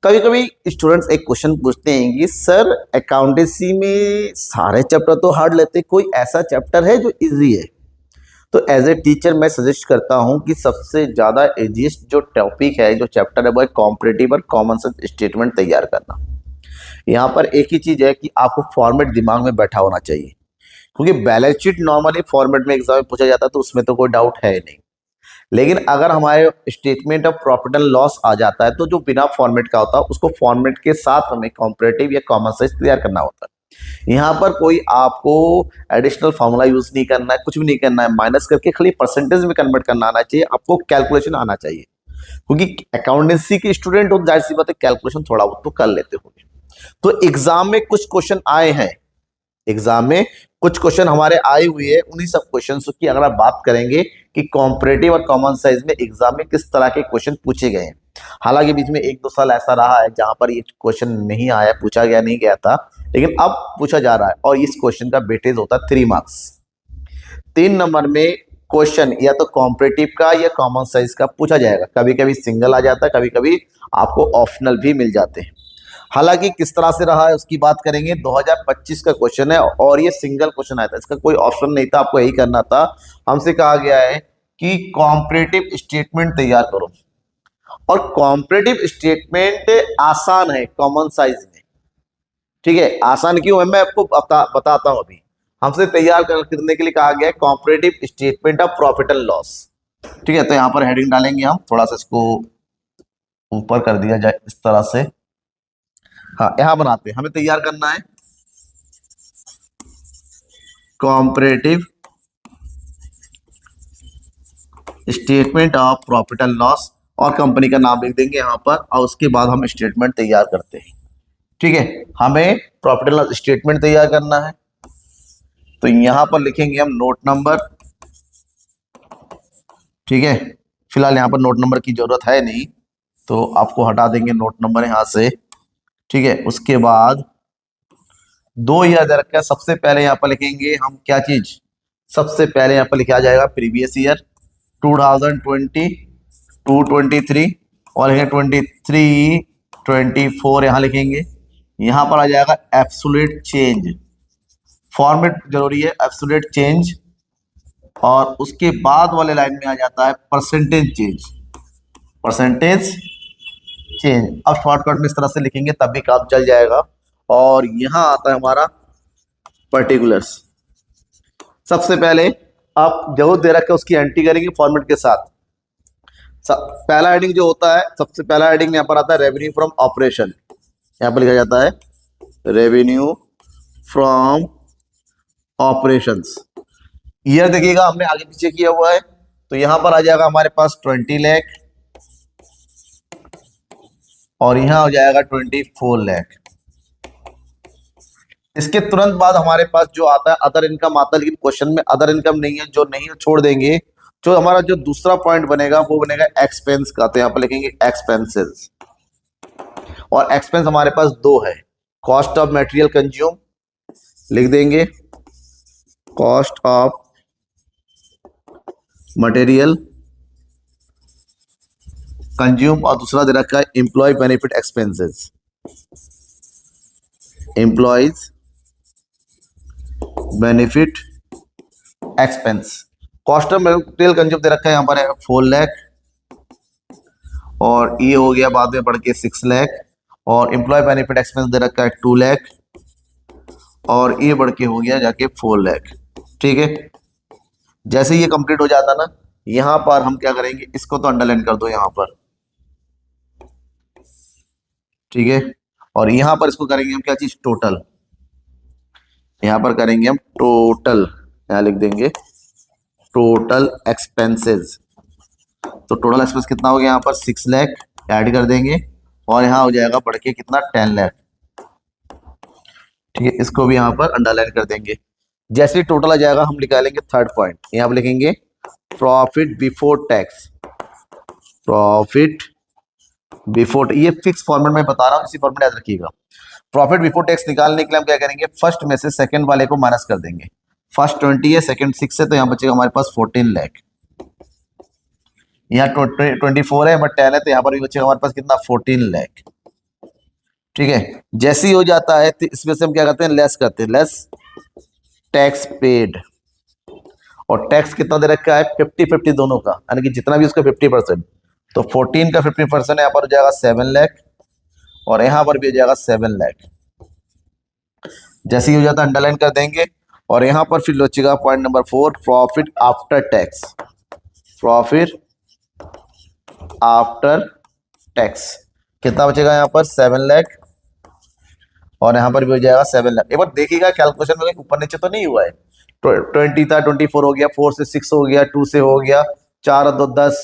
कभी कभी स्टूडेंट्स एक क्वेश्चन पूछते हैं कि सर अकाउंटेंसी में सारे चैप्टर तो हार्ड लेते, कोई ऐसा चैप्टर है जो इजी है? तो एज ए टीचर मैं सजेस्ट करता हूं कि सबसे ज़्यादा इजीएस्ट जो टॉपिक है, जो चैप्टर है, वो है कॉम्परेटिव और कॉमन सेंस स्टेटमेंट तैयार करना। यहाँ पर एक ही चीज़ है कि आपको फॉर्मेट दिमाग में बैठा होना चाहिए, क्योंकि बैलेंस शीट नॉर्मली फॉर्मेट में एग्जाम में पूछा जाता है, तो उसमें तो कोई डाउट है ही नहीं। लेकिन अगर हमारे statement of profit and loss आ जाता है, तो जो बिना फॉर्मेट का होता है उसको फॉर्मेट के साथ हमें कॉम्परेटिव या कॉमन सेंस तैयार करना होता है। यहाँ पर कोई आपको एडिशनल फॉर्मूला यूज नहीं करना है, कुछ भी नहीं करना है, माइनस करके खाली परसेंटेज में कन्वर्ट करना आना चाहिए, आपको कैलकुलेशन आना चाहिए, क्योंकि अकाउंटेंसी के स्टूडेंट हो, जाहिर सी बात है कैलकुलेशन थोड़ा बहुत तो कर लेते होंगे। तो एग्जाम में कुछ क्वेश्चन आए हैं, एग्जाम में कुछ क्वेश्चन हमारे आए हुए हैं, उन्हीं सब क्वेश्चन की अगर आप बात करेंगे कि कॉम्परेटिव और कॉमन साइंस में एग्जाम में किस तरह के क्वेश्चन पूछे गए हैं। हालांकि बीच में 1-2 साल ऐसा रहा है जहां पर ये क्वेश्चन नहीं आया, पूछा गया नहीं गया था, लेकिन अब पूछा जा रहा है और इस क्वेश्चन का वेटेज होता है 3 मार्क्स। 3 नंबर में क्वेश्चन या तो कॉम्परेटिव का या कॉमन साइंस का पूछा जाएगा। कभी कभी सिंगल आ जाता है, कभी कभी आपको ऑप्शनल भी मिल जाते हैं। हालांकि किस तरह से रहा है उसकी बात करेंगे। 2025 का क्वेश्चन है और ये सिंगल क्वेश्चन आया था, इसका कोई ऑप्शन नहीं था, आपको यही करना था। हमसे कहा गया है कि कॉम्परेटिव स्टेटमेंट तैयार करो, और कॉम्परेटिव स्टेटमेंट आसान है कॉमन साइंस में। ठीक है, आसान क्यों है मैं आपको बताता हूं। अभी हमसे तैयार करने के लिए कहा गया है comparative statement of profit and loss. ठीक है, तो यहाँ पर हेडिंग डालेंगे हम, थोड़ा सा इसको ऊपर कर दिया जाए इस तरह से। हाँ, यहां बनाते हैं, हमें तैयार करना है comparative statement of profit and loss, और कंपनी का नाम लिख देंगे यहां पर, और उसके बाद हम स्टेटमेंट तैयार करते हैं। ठीक है, हमें प्रॉफिट एंड लॉस स्टेटमेंट तैयार करना है, तो यहां पर लिखेंगे हम नोट नंबर। ठीक है, फिलहाल यहां पर नोट नंबर की जरूरत है नहीं, तो आपको हटा देंगे नोट नंबर यहां से। ठीक है, उसके बाद 2 ईयर दे रखा है, सबसे पहले यहाँ पर लिखेंगे हम क्या चीज, सबसे पहले यहाँ पर लिखा जाएगा प्रीवियस ईयर 2020 223, और 23 24 यहाँ लिखेंगे। यहाँ पर आ जाएगा एब्सोल्यूट चेंज, फॉर्मेट जरूरी है एब्सोल्यूट चेंज, और उसके बाद वाले लाइन में आ जाता है परसेंटेज चेंज, परसेंटेज चेंज। अब शॉर्टकट में इस तरह से लिखेंगे तब भी काम चल जाएगा। और यहां आता है हमारा पर्टिकुलर्स। सबसे पहले आप जो दे रखे उसकी एंट्री करेंगे फॉर्मेट के साथ। पहला हेडिंग जो होता है, सबसे पहला हेडिंग यहां पर आता है रेवेन्यू फ्रॉम ऑपरेशन। यहां पर लिखा जाता है रेवेन्यू फ्रॉम ऑपरेशंस। ईयर देखिएगा हमने आगे पीछे किया हुआ है, तो यहां पर आ जाएगा हमारे पास 20 लाख, और यहां हो जाएगा 24 लाख। इसके तुरंत बाद हमारे पास जो आता है अदर इनकम आता है, लेकिन क्वेश्चन में अदर इनकम नहीं है, जो नहीं छोड़ देंगे। जो हमारा जो दूसरा पॉइंट बनेगा वो बनेगा एक्सपेंस का, तो यहाँ पर लिखेंगे एक्सपेंसेस। और एक्सपेंस हमारे पास 2 है, कॉस्ट ऑफ मटेरियल कंज्यूम लिख देंगे, कॉस्ट ऑफ मटेरियल कंज्यूम, और दूसरा दे रखा है employee benefit expenses, employees benefit expense. Cost of material consume दे रखा है यहाँ पर है 4 लाख, और ये हो गया बाद में बढ़ के 6 लाख, और एम्प्लॉय बेनिफिट एक्सपेंस दे रखा है 2 लाख, और ये बढ़ के हो गया जाके 4 लाख। ठीक है, जैसे ये कंप्लीट हो जाता ना, यहां पर हम क्या करेंगे, इसको तो अंडरलाइन कर दो यहां पर। ठीक है, और यहां पर इसको करेंगे हम क्या चीज, टोटल। यहां पर करेंगे हम टोटल, यहां लिख देंगे टोटल एक्सपेंसेस। तो टोटल एक्सपेंस कितना हो गया यहाँ पर 6 लाख, ऐड कर देंगे, और यहाँ हो जाएगा बढ़ के कितना 10 लाख। ठीक है, इसको भी यहाँ पर अंडरलाइन कर देंगे। जैसे टोटल आ जाएगा हम निकालेंगे थर्ड पॉइंट, यहाँ पर लिखेंगे profit before tax, profit before, ये फिक्स फॉर्मेट में बता रहा हूँ, इसी फॉर्मेट याद रखिएगा। प्रॉफिट बिफोर टैक्स निकालने के लिए हम क्या करेंगे, फर्स्ट में से सेकंड वाले को माइनस कर देंगे। फर्स्ट 20 है, सेकंड 6 है, तो यहाँ बचेगा हमारे पास 14 लाख। यहाँ 24 है बट 10 है, तो यहाँ पर भी बचेगा हमारे पास कितना 14 लाख। ठीक है, जैसे ही हो जाता है तो इसमें से हम क्या करते हैं, लेस करते हैं, लेस टैक्स पेड। और टैक्स कितना दे रखा है, 50-50 दोनों का, यानी कि जितना भी उसका 50%। तो 14 का 50% यहाँ पर हो जाएगा 7 लाख, और यहाँ पर भी हो जाएगा 7 लाख। जैसे ही हो जाता है अंडरलाइन कर देंगे। और यहाँ पर फिर बचेगा point number 4, profit after tax. Profit after tax कितना बचेगा यहाँ पर, 7 लाख, और यहाँ पर भी हो जाएगा 7 लाख। एक बार देखिएगा कैलकुलेशन में ऊपर नीचे तो नहीं हुआ है। 20 था, 24 हो गया, 4 से 6 हो गया, 2 से हो गया, 4 और 2 10,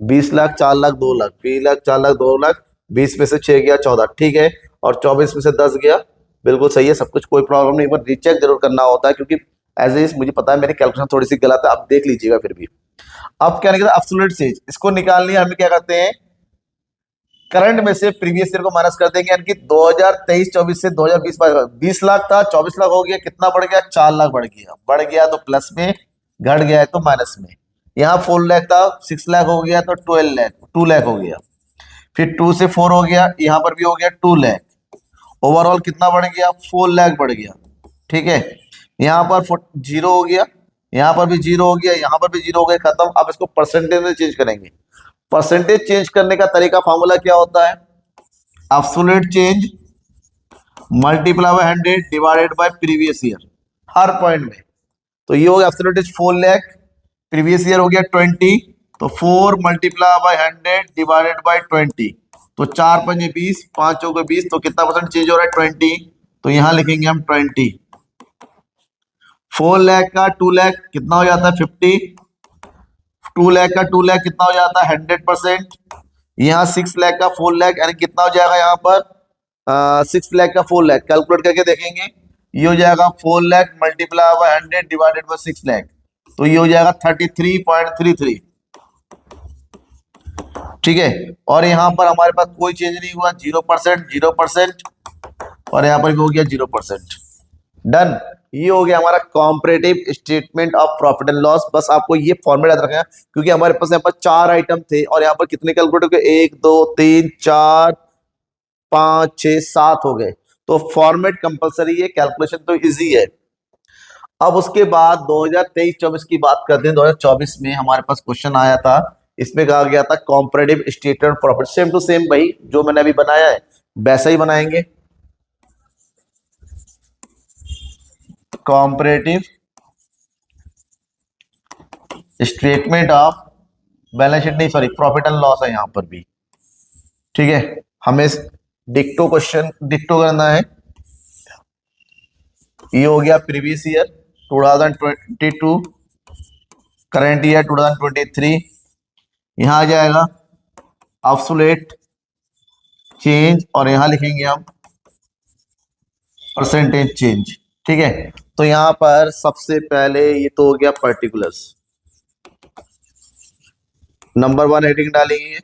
20 लाख, 4 लाख 2 लाख, 20 लाख, 4 लाख 2 लाख, 20 में से 6 गया 14, ठीक है, और 24 में से 10 गया, बिल्कुल सही है सब कुछ, कोई प्रॉब्लम नहीं। एक बार रीचेक जरूर करना होता है, क्योंकि एज इज मुझे पता है मेरी कैलकुलेशन थोड़ी सी गलत है, आप देख लीजिएगा फिर भी। अब क्या निकलता है, एब्सोल्यूट चेंज, इसको निकालनी है, हमें क्या करते हैं, करंट में से प्रीवियस ईयर को माइनस कर देंगे, यानी कि 2023-24 से 2020 20 लाख था, 24 लाख हो गया, कितना बढ़ गया, 4 लाख बढ़ गया तो प्लस में, घट गया है तो माइनस में। यहाँ 4 लाख था, 6 लाख हो गया तो 12 लाख, 2 लाख हो गया, फिर 2 से 4 हो गया, यहाँ पर भी हो गया 2 लाख, ओवरऑल कितना बढ़ गया, 4 लाख बढ़ गया, ठीक है। यहाँ पर 0 हो गया, यहाँ पर भी 0 हो गया, यहाँ पर भी 0 हो गया, खत्म। अब इसको परसेंटेज में चेंज करेंगे। परसेंटेज चेंज करने का तरीका, फॉर्मूला क्या होता है, absolute change multiply by 100 divided by previous year, her point में। तो ये हो गया absolute is 4 lakh, previous year हो गया 20, तो 4 मल्टीप्लाई बाय 100 डिवाइडेड बाय 20, तो 4 पंजे 20, 5 चौके 20, तो कितना परसेंट चेंज हो रहा है, 20। तो यहां लिखेंगे हम 20। 4 लाख का 2 लाख कितना हो जाता है, 50। 2 लाख का 2 लाख कितना हो जाता है, 100%। यहाँ 6 लाख का 4 लाख, यानी कितना हो जाएगा यहाँ पर, 6 लाख का 4 लाख, कैलकुलेट करके देखेंगे, ये हो जाएगा 4 lakh multiply by 100 divided by 6 lakh, तो ये हो जाएगा 33.33, ठीक है। और यहाँ पर हमारे पास कोई चेंज नहीं हुआ, 0%, 0%, और यहाँ पर भी हो गया 0%। डन, ये हो गया हमारा comparative statement of profit and loss. बस आपको ये फॉर्मेट याद रखना, क्योंकि हमारे पास यहाँ पर 4 आइटम थे, और यहाँ पर कितने कैलकुलेट हो गए, 1 2 3 4 5 6 7 हो गए। तो फॉर्मेट कंपलसरी है, कैलकुलेशन तो इजी है। अब उसके बाद 2023-24 की बात करते हैं। 2024 में हमारे पास क्वेश्चन आया था, इसमें कहा गया था comparative statement of profit, same to same भाई जो मैंने अभी बनाया है वैसा ही बनाएंगे। Comparative statement of balance sheet नहीं, सॉरी, प्रॉफिट एंड लॉस है यहाँ पर भी, ठीक है। हमें डिक्टो क्वेश्चन डिक्टो करना है। ये हो गया प्रीवियस ईयर 2022, करंट ईयर 2023, यहां आ जाएगा एब्सोल्यूट चेंज, और यहां लिखेंगे हम परसेंटेज चेंज, ठीक है। तो यहां पर सबसे पहले ये तो हो गया पर्टिकुलर्स, नंबर 1 हेडिंग डालेंगे,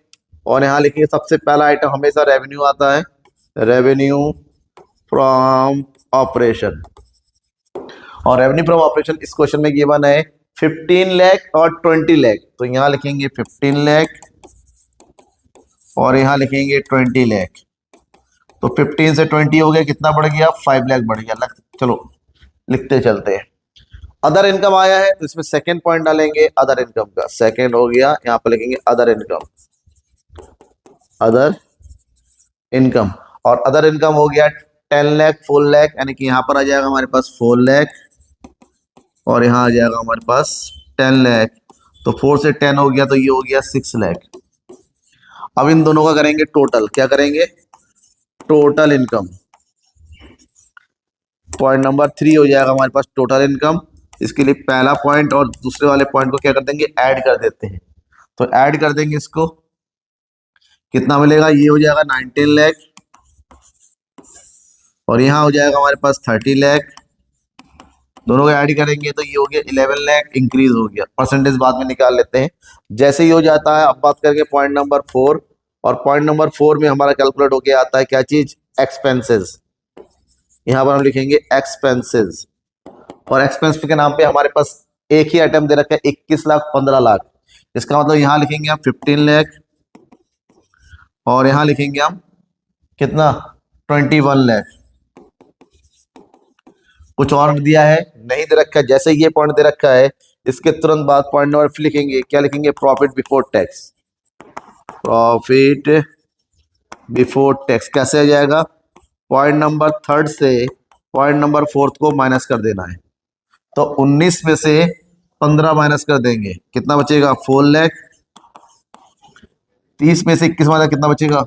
और यहां लिखेंगे सबसे पहला आइटम हमेशा रेवेन्यू आता है, रेवेन्यू फ्रॉम ऑपरेशन। और रेवेन्यू फ्रॉम ऑपरेशन इस क्वेश्चन में गिवन है 15 लाख और 20 लाख, तो यहां लिखेंगे 15 लाख, और यहां लिखेंगे 20 लाख। तो 15 से 20 हो गया, कितना बढ़ गया, 5 लाख बढ़ गया। चलो लिखते चलते हैं। अदर इनकम आया है, तो इसमें सेकंड पॉइंट डालेंगे अदर इनकम का, सेकंड हो गया, यहां पर लिखेंगे अदर इनकम, अदर इनकम। और अदर इनकम हो गया 10 लाख, 4 लाख, यानी कि यहां पर आ जाएगा हमारे पास 4 लाख, और यहां आ जाएगा हमारे पास 10 लाख। तो 4 से 10 हो गया, तो ये हो गया 6 लाख। अब इन दोनों का करेंगे टोटल, क्या करेंगे, टोटल इनकम। पॉइंट नंबर 3 हो जाएगा हमारे पास टोटल इनकम। इसके लिए पहला पॉइंट और दूसरे वाले पॉइंट को क्या कर देंगे, ऐड कर देते हैं। तो ऐड कर देंगे इसको, कितना मिलेगा, ये हो जाएगा 19 लाख, और यहां हो जाएगा हमारे पास 30 लाख। दोनों को ऐड करेंगे तो ये हो गया 11 लाख, इंक्रीज हो गया। परसेंटेज बाद में निकाल लेते हैं जैसे ही हो जाता है। अब बात करके पॉइंट नंबर 4, और पॉइंट नंबर 4 में हमारा कैलकुलेट होके आता है क्या चीज, एक्सपेंसेस। यहां पर हम लिखेंगे एक्सपेंसेस, और एक्सपेंस के नाम पे हमारे पास एक ही आइटम दे रखा है 21 लाख 15 लाख। इसका मतलब यहां लिखेंगे हम 15 लाख, और यहां लिखेंगे हम कितना 21 लाख। कुछ और दिया है नहीं दे रखा है। जैसे ये पॉइंट दे रखा है इसके तुरंत बाद पॉइंट नंबर लिखेंगे, क्या लिखेंगे, profit before tax. Profit before tax कैसे आ जाएगा, पॉइंट नंबर थर्ड से पॉइंट नंबर फोर्थ को माइनस कर देना है। तो 19 में से 15 माइनस कर देंगे, कितना बचेगा 4 लाख। 30 में से 21 माइनस कितना बचेगा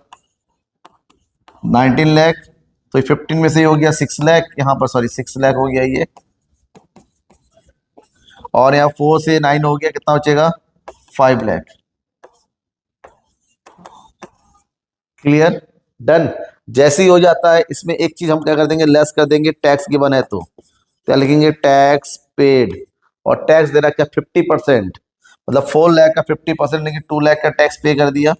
19 लाख। तो 15 में से हो गया 6 लाख, यहाँ पर सॉरी 6 लाख हो गया ये, और यहाँ 4 से 9 हो गया, कितना बचेगा 5 लाख। Clear, done. जैसे ही हो जाता है इसमें एक चीज हम क्या कर देंगे, लेस कर देंगे, टैक्स गिवन है तो क्या लिखेंगे, टैक्स पेड। और टैक्स दे रखा है 50%, मतलब 4 लाख का 50% लेंगे, 2 लाख का टैक्स पे कर दिया,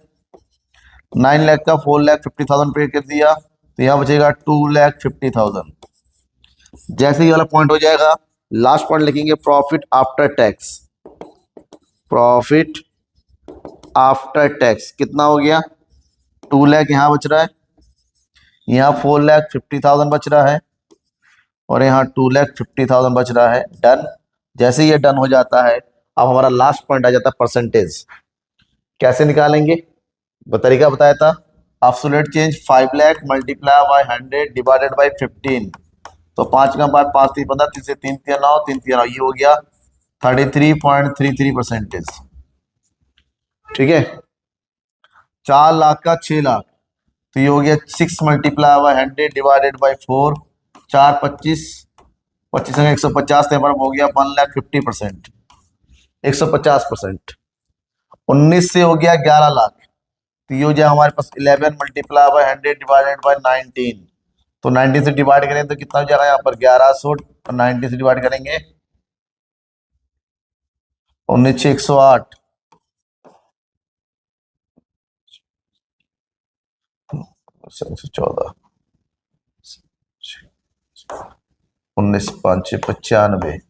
9 लाख का 4,50,000 पे कर दिया, तो यहाँ बचेगा 2,50,000। जैसे ही वाला पॉइंट हो जाएगा लास्ट पॉइंट लिखेंगे profit after tax. Profit after tax कितना हो गया 2 लाख, यहाँ बच रहा है, यहाँ 4,50,000 बच रहा है, और यहाँ 2,50,000 बच रहा है। डन। जैसे ये डन हो जाता है अब हमारा लास्ट पॉइंट आ जाता है परसेंटेज। कैसे निकालेंगे, वो तरीका बताया था, absolute change 5 lakh multiply by 100 divided by 15। तो 5 का बाद 5 3 15, 3 से 3 3 9, 3 3 9, ये हो गया 33.33%। ठीक है, 4 लाख का 6 लाख, तो ये हो गया 6 मल्टीप्लाई बाय 100 डिवाइडेड बाय 4, 4 25, 25 150, हो गया 1,50,000%, 150%। 19 से हो गया 11 लाख, तो ये हो जाए हमारे पास 11 मल्टीप्लाई बाय 100 डिवाइडेड बाय 19। तो 19 से डिवाइड करें तो कितना हो जाएगा यहाँ पर 1100, और 19 से डिवाइड करेंगे 19 से 108, 14, 19 5 95,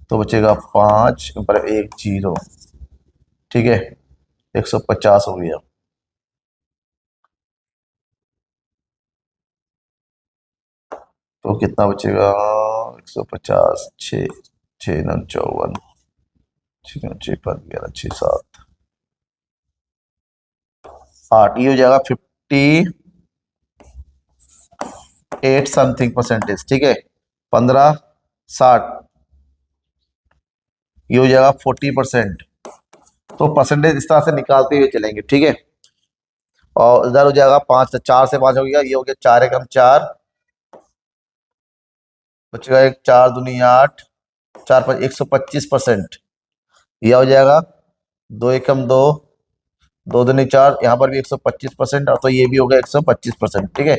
तो बचेगा 5 पर 1 0। ठीक है, 150 हो गया। तो कितना बचेगा 150, 6 6 9 54, 6 9 6 5 11 6 7 8, ये हो जाएगा 58 समथिंग परसेंटेज। ठीक है, 15 60, ये हो जाएगा 40%। तो परसेंटेज इस तरह से निकालते हुए चलेंगे। ठीक है, और इधर हो जाएगा 5 4 से 5 हो गया, ये हो गया 4 एकम 4, बचेगा 1 4 दूनी 8, 4 5 125%। यह हो जाएगा 2 एकम 2, 2 दूनी 4, यहाँ पर भी 125%, और तो ये भी होगा 125%। ठीक है,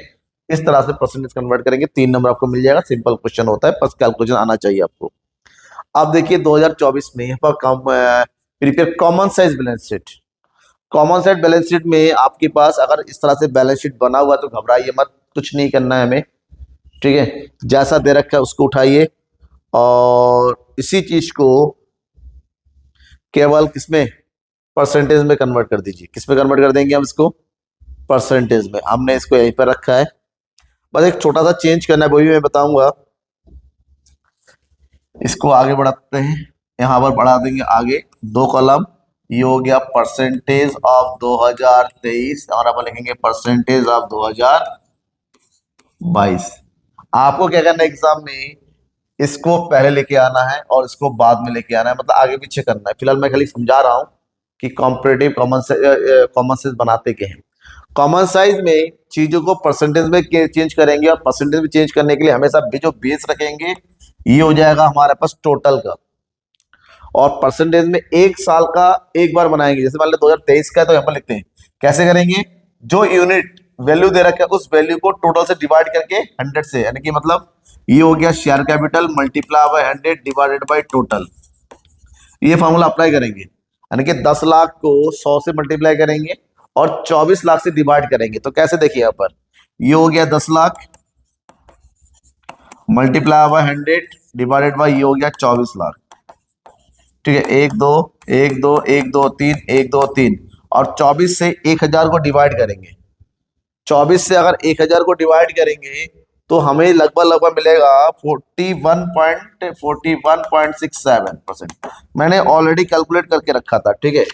इस तरह से परसेंटेज कन्वर्ट करेंगे, 3 नंबर आपको मिल जाएगा। सिंपल क्वेश्चन होता है, बस कैलकुलेशन आना चाहिए आपको। अब देखिए 2024 में यहाँ पर prepare common size balance sheet. Common size balance sheet में आपके पास अगर इस तरह से बैलेंस शीट बना हुआ तो घबराइए मत, कुछ नहीं करना है हमें। ठीक है, जैसा दे रखा है उसको उठाइए और इसी चीज को केवल किसमें, परसेंटेज में कन्वर्ट कर दीजिए। किस में कन्वर्ट कर देंगे हम इसको, परसेंटेज में। हमने इसको यहीं पर रखा है, बस एक छोटा सा चेंज करना है, वही मैं बताऊंगा। इसको आगे बढ़ाते हैं, यहाँ पर बढ़ा देंगे आगे 2 कॉलम, ये हो गया परसेंटेज ऑफ 2023, और अपन लिखेंगे परसेंटेज ऑफ 2022। आपको क्या करना है एग्जाम में, इसको पहले लेके आना है और इसको बाद में लेके आना है, मतलब आगे पीछे करना है। फिलहाल मैं खाली समझा रहा हूँ कि कॉम्परेटिव कॉमन साइज बनाते के हैं। कॉमन साइज में चीजों को परसेंटेज में चेंज करेंगे, और परसेंटेज में चेंज करने के लिए हमेशा जो बेस रखेंगे ये हो जाएगा हमारे पास टोटल का, और परसेंटेज में 1 साल का एक बार बनाएंगे। जैसे मान लो 2023 का है तो यहाँ पर लिखते हैं, कैसे करेंगे, जो यूनिट वैल्यू दे रखा है उस वैल्यू को टोटल से डिवाइड करके 100 से, यानी कि मतलब ये हो गया share capital multiply by 100 divided by total. ये फॉर्मूला अप्लाई करेंगे, यानी कि 10 लाख को 100 से मल्टीप्लाई करेंगे और 24 लाख से डिवाइड करेंगे। तो कैसे देखिए यहाँ पर, ये हो गया 10 lakh multiply by 100 divided by, ये हो गया 24 लाख। ठीक है, 1 2 1 2 1 2 3 1 2 3, और 24 से 1000 को डिवाइड करेंगे 24 से अगर 1000 को डिवाइड करेंगे तो हमें लगभग लगभग मिलेगा 41.67%। मैंने ऑलरेडी कैलकुलेट करके रखा था, ठीक है,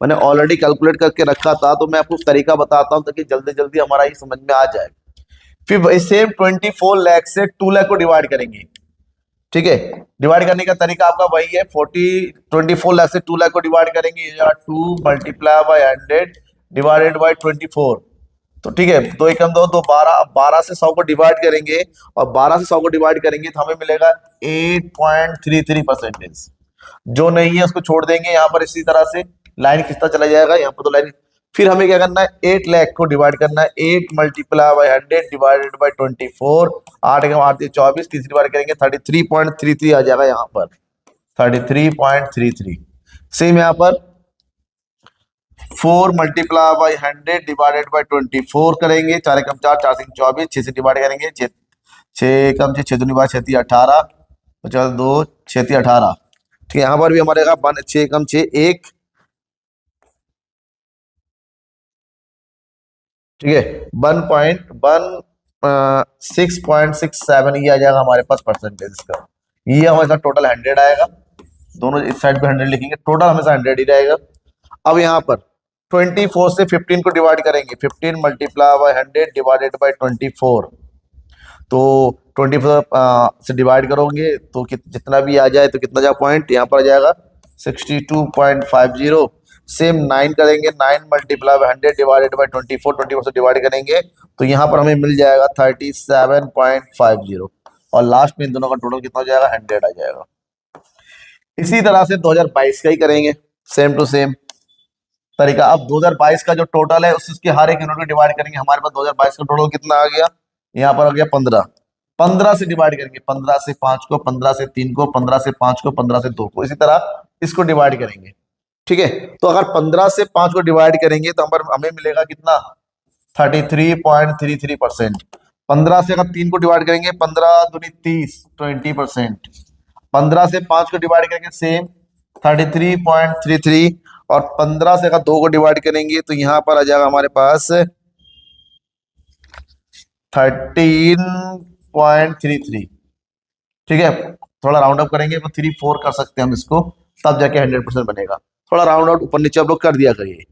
मैंने ऑलरेडी कैलकुलेट करके रखा था, तो मैं आपको तरीका बताता हूं ताकि जल्दी जल्दी हमारा ये समझ में आ जाए। फिर वही सेम 24 लाख से 2 लाख को डिवाइड करेंगे, ठीक है। डिवाइड करने का तरीका आपका वही है, 24 लाख से 2 लाख को डिवाइड करेंगे, 2 मल्टीप्लाई बाय 100 डिवाइडेड बाय 24। तो ठीक है, दो एकम दो, 12, 12 से 100 को डिवाइड करेंगे और 12 से 100 को डिवाइड करेंगे तो हमें मिलेगा 8.33%। जो नहीं है उसको छोड़ देंगे यहाँ पर, इसी तरह से लाइन खिंचता चला जाएगा यहाँ पर, तो लाइन। फिर हमें क्या करना है, 8 लाख को डिवाइड करना है, 8 multiply by 100 divided by 24। 8 Ekam 8 24, 30 divide करेंगे 33.33 आ जाएगा यहाँ पर, 33.33। सेम यहाँ पर 4 मल्टीप्लाई बाय 100 डिवाइडेड बाय 24 करेंगे, 4 एकम 4, 4 से 24, 6 से डिवाइड करेंगे, 6 एकम 6, 6 दूनी 12, 6 18, 50 2, 6 18। ठीक है, यहाँ पर भी हमारे 6 एकम 6 1, ठीक है, 6.67 ये आ जाएगा हमारे पास परसेंटेज का। ये हमारे साथ टोटल 100 आएगा, दोनों इस साइड पे 100 लिखेंगे, टोटल हमेशा 100 ही रहेगा। अब यहाँ पर 24 से 15 को डिवाइड करेंगे, 15 मल्टीप्लाई बाय 100 डिवाइडेड बाय 24। तो 24 से डिवाइड करोगे तो जितना भी आ जाए तो कितना जाए पॉइंट, यहाँ पर आ जाएगा 62.50। सेम 9 करेंगे, 9 मल्टीप्लाई बाय 100 डिवाइडेड बाय 24, 24 से डिवाइड करेंगे तो यहाँ पर हमें मिल जाएगा 37.50। और लास्ट में इन दोनों का टोटल कितना हो जाएगा, 100 आ जाएगा। इसी तरह से 2022 का ही करेंगे, सेम टू सेम तरीका। अब 2022 का जो टोटल है उसके हर एक यूनिट को डिवाइड करेंगे। हमारे पास 2022 का टोटल कितना आ गया, यहाँ पर आ गया 15। 15 से डिवाइड करेंगे, 15 से 5 को, 15 से 3 को, 15 से 5 को, 15 से 2 को, इसी तरह इसको डिवाइड करेंगे, ठीक है। तो अगर 15 से 5 को डिवाइड करेंगे तो हमें मिलेगा कितना, 33.33%। 15 से अगर 3 को डिवाइड करेंगे, 15 दूनी 30, 20%। 15 से 5 को डिवाइड करेंगे सेम 33.33। और 15 से अगर 2 को डिवाइड करेंगे तो यहाँ पर आ जाएगा हमारे पास 13.33, ठीक है। थोड़ा राउंड अप करेंगे तो 34 कर सकते हैं हम इसको, तब जाके 100% बनेगा। थोड़ा राउंड आउट ऊपर नीचे आप लोग कर दिया करिए।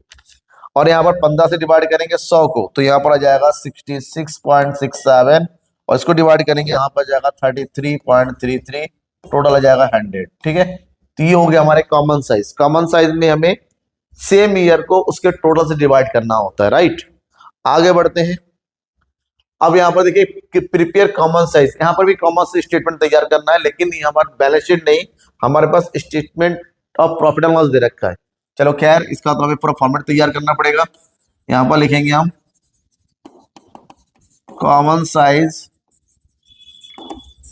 और यहाँ पर 15 से डिवाइड करेंगे 100 को तो यहाँ पर आ जाएगा 66.67। और इसको डिवाइड करेंगे यहाँ पर जाएगा 33.33, टोटल आ जाएगा 100, ठीक है। तो ये हो गया हमारे कॉमन साइज। कॉमन साइज में हमें सेम ईयर को उसके टोटल से डिवाइड करना होता है, राइट। आगे बढ़ते हैं। अब यहाँ पर देखिए प्रिपेयर कॉमन साइज, यहाँ पर भी कॉमन साइज स्टेटमेंट तैयार करना है, लेकिन ये हमारा बैलेंस शीट नहीं, हमारे पास statement of profit and loss दे रखा है। चलो खैर, इसका तो हमें पूरा फॉर्मेट तैयार करना पड़ेगा। यहाँ पर लिखेंगे हम common size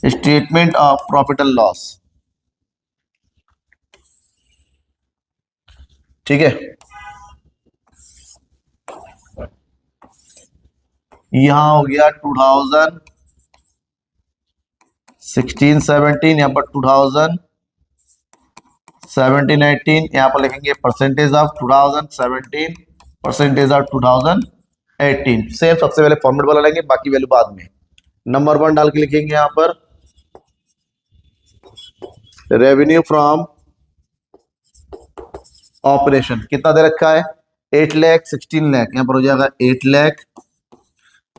statement of profit and loss, ठीक है। यहां हो गया 2016-17, यहाँ पर 2017-18, यहाँ पर लिखेंगे percentage of 2017, percentage of 2018। Same सबसे पहले फॉर्मेट वाला लेंगे, बाकी वैल्यू बाद में। नंबर 1 डाल के लिखेंगे यहाँ पर रेवेन्यू फ्रॉम ऑपरेशन, कितना दे रखा है, 8 लाख, 16 लाख, यहाँ पर हो जाएगा 8 लाख,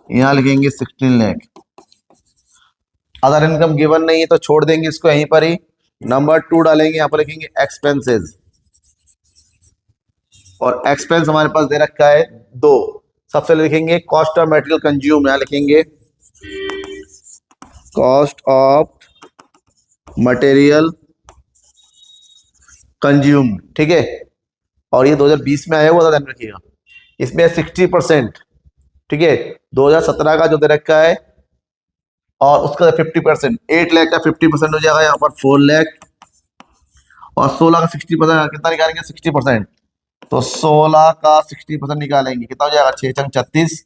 यहाँ लिखेंगे 16 लाख। अदर इनकम गिवन नहीं है तो छोड़ देंगे इसको यहीं पर ही। नंबर 2 डालेंगे, यहाँ पर लिखेंगे एक्सपेंसेस, और एक्सपेंस हमारे पास दे रखा है 2। सबसे पहले लिखेंगे कॉस्ट ऑफ मटेरियल कंज्यूम, यहाँ लिखेंगे कॉस्ट ऑफ मटेरियल कंज्यूम, ठीक है। और ये 2020 में आया हुआ था, ध्यान रखिएगा। इसमें 60%, ठीक है। 2017 का जो दे रखा है और उसका 50%, 8 लाख का 50% हो जाएगा यहाँ पर 4 लाख। और 16 का 60% कितना निकालेंगे, 60%। तो 16 का 60% निकालेंगे, कितना हो जाएगा, 6 चंग 36,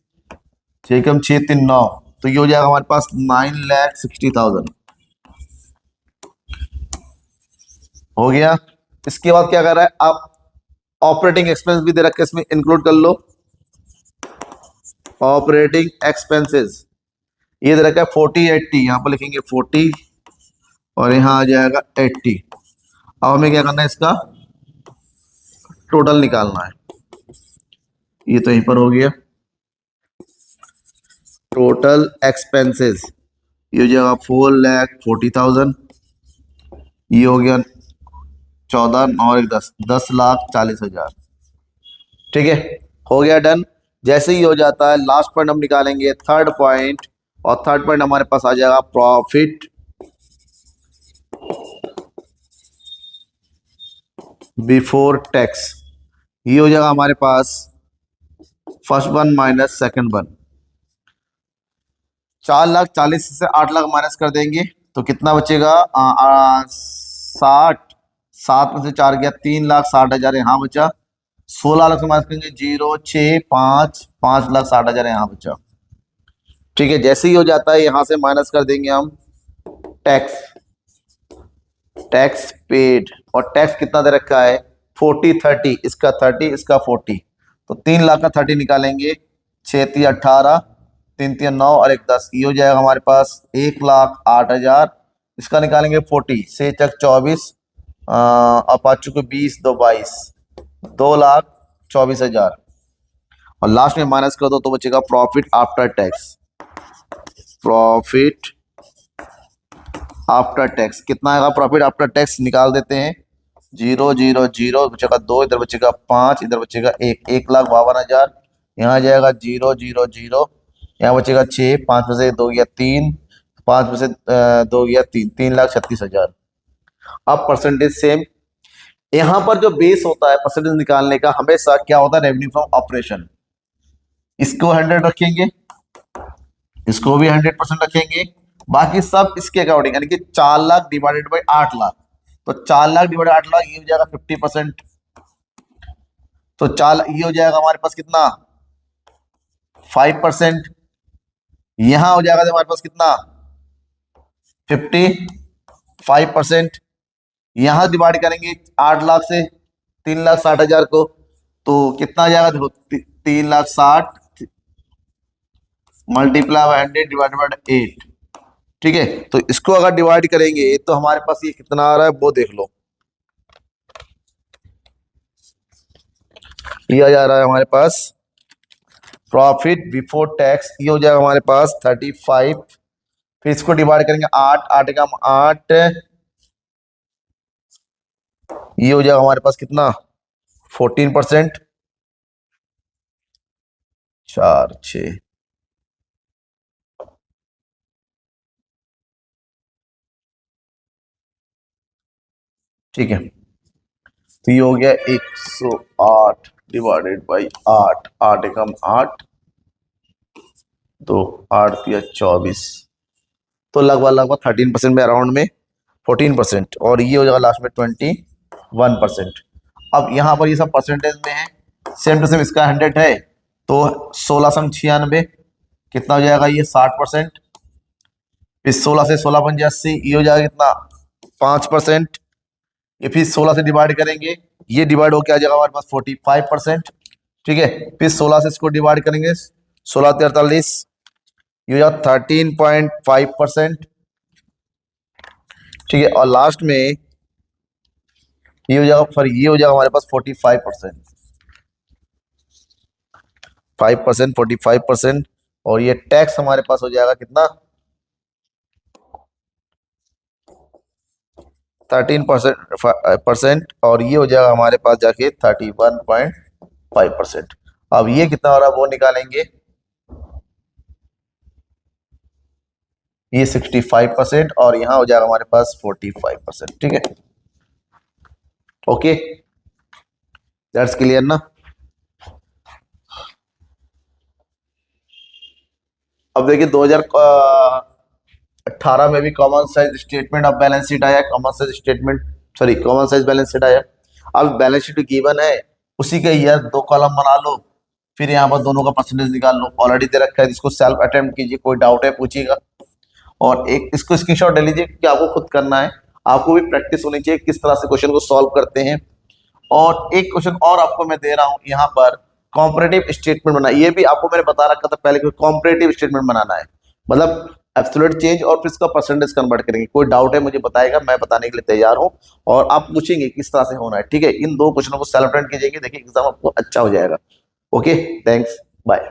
6 कम 6 3 9, तो ये हो जाएगा हमारे पास 9,60,000 हो गया। इसके बाद क्या कर रहा है, आप ऑपरेटिंग एक्सपेंस भी दे रखा है, इसमें इंक्लूड कर लो। ऑपरेटिंग एक्सपेंसेस ये दे रखा है 40-80, यहाँ पर लिखेंगे 40 और यहाँ आ जाएगा 80। अब हमें क्या करना है, इसका टोटल निकालना है। ये तो यहीं पर हो गया टोटल एक्सपेंसेस, ये हो जाएगा 4,40,000, ये हो गया 14 और 10,40,000। ठीक है, हो गया डन। जैसे ही हो जाता है लास्ट पॉइंट हम निकालेंगे थर्ड पॉइंट, और थर्ड पॉइंट हमारे पास आ जाएगा प्रॉफिट बिफोर टैक्स। ये हो जाएगा हमारे पास first one minus second one. 4,40,000 से 8 लाख माइनस कर देंगे तो कितना बचेगा, 60। 7 में से 4 गया, 3,60,000 यहाँ बचा। 16 लाख से माइनस करेंगे 0, 6, 5, 5,60,000 यहाँ बचा। ठीक है, जैसे ही हो जाता है यहां से माइनस कर देंगे हम टैक्स, टैक्स पेड। और टैक्स कितना दे रखा है 40-30, इसका 30 इसका 40, तो 3 लाख का 30 निकालेंगे, 6 18, 3 9 और 1 10, ये हो जाएगा हमारे पास 1,08,000। इसका निकालेंगे 40, 6 चक 24 और 5 चुके 20, 2 22, 2,24,000। और लास्ट में माइनस कर दो तो बचेगा profit after tax. Profit after tax कितना आएगा, प्रॉफिट आफ्टर टैक्स निकाल देते हैं। 0 0 0 बचेगा 2, इधर बचेगा 5, इधर बचेगा 1, 1,52,000। यहाँ जाएगा 0 0 0, यहाँ बचेगा 6, 5 में से 2 गया 3, 5 में से 2 गया 3, 3,36,000। अब परसेंटेज सेम, यहाँ पर जो बेस होता है परसेंटेज निकालने का हमेशा क्या होता है, रेवेन्यू फ्रॉम ऑपरेशन। इसको 100 रखेंगे, इसको भी 100% रखेंगे, बाकी सब इसके अकॉर्डिंग, यानी कि 4 लाख डिवाइडेड बाई 8 लाख, तो 4 लाख डिवाइडेड 8 लाख, ये हो जाएगा 50%। तो 4 ये हो जाएगा हमारे पास कितना 5%। यहां हो जाएगा हमारे पास कितना 55%। यहां डिवाइड करेंगे 8 लाख से 3,60,000 को, तो कितना आ जाएगा, देखो 3,60,000 मल्टीप्लाई बाय 100 डिवाइड बाय 8। ठीक है, तो इसको अगर डिवाइड करेंगे तो हमारे पास ये कितना आ रहा है वो देख लो, ये आ जा रहा है हमारे पास प्रॉफिट बिफोर टैक्स, ये हो जाएगा हमारे पास 35। फिर इसको डिवाइड करेंगे 8, 8 का 8, ये हो जाएगा हमारे पास कितना 14%, 4 6, ठीक है, तो ये हो गया 108 डिवाइडेड बाई 8, 8 एकम 8, 2 8 या 24, तो लगभग 13% में, अराउंड में 14%, और ये हो जाएगा लास्ट में 21%। अब यहाँ पर ये सब परसेंटेज में है, सेम टू सेम इसका 100 है तो 1696 कितना हो जाएगा, ये 60%। फिर 16 से 16 पंजे 80, ये हो जाएगा कितना 5%। ये फिर 16 से डिवाइड करेंगे, ये डिवाइड होकर आ जाएगा हमारे पास 45%। ठीक है, फिर 16 से इसको डिवाइड करेंगे, 16 43, ये हो जाएगा 13.5%। ठीक है, और लास्ट में ये हो जाएगा, फिर ये हो जाएगा हमारे पास 45%, 5%, 45%। और ये टैक्स हमारे पास हो जाएगा कितना 13%, और ये हो जाएगा हमारे पास जाके 31.5%। अब ये कितना हो रहा है वो निकालेंगे, ये 65%, और यहां हो जाएगा हमारे पास 45%। ठीक है, ओके, दैट्स क्लियर ना। अब देखिए 2018 में भी common size statement of balance sheet आया, common size statement, sorry common size balance sheet आया। अब बैलेंस शीट गिवन है, उसी का ईयर 2 कॉलम बना लो, फिर यहाँ पर दोनों का परसेंटेज निकाल लो, ऑलरेडी दे रखा है, इसको सेल्फ अटेम्प्ट कीजिए, कोई डाउट है पूछिएगा। और एक इसको स्क्रीनशॉट ले लीजिए कि आपको खुद करना है, आपको भी प्रैक्टिस होनी चाहिए किस तरह से क्वेश्चन को सॉल्व करते हैं। और एक क्वेश्चन और आपको मैं दे रहा हूं यहाँ पर, कॉम्परेटिव स्टेटमेंट बनाना, ये भी आपको मैंने बता रखा था पहले कि कॉम्परेटिव स्टेटमेंट बनाना है, मतलब एब्सोल्यूट चेंज और फिर इसका परसेंटेज कन्वर्ट करेंगे। कोई डाउट है मुझे बताएगा, मैं बताने के लिए तैयार हूं, और आप पूछेंगे किस तरह से होना है, ठीक है। इन दो क्वेश्चनों को सेल्फ अटेंड कीजिएगा, देखिए एग्जाम आपको अच्छा हो जाएगा। Okay, thanks, bye.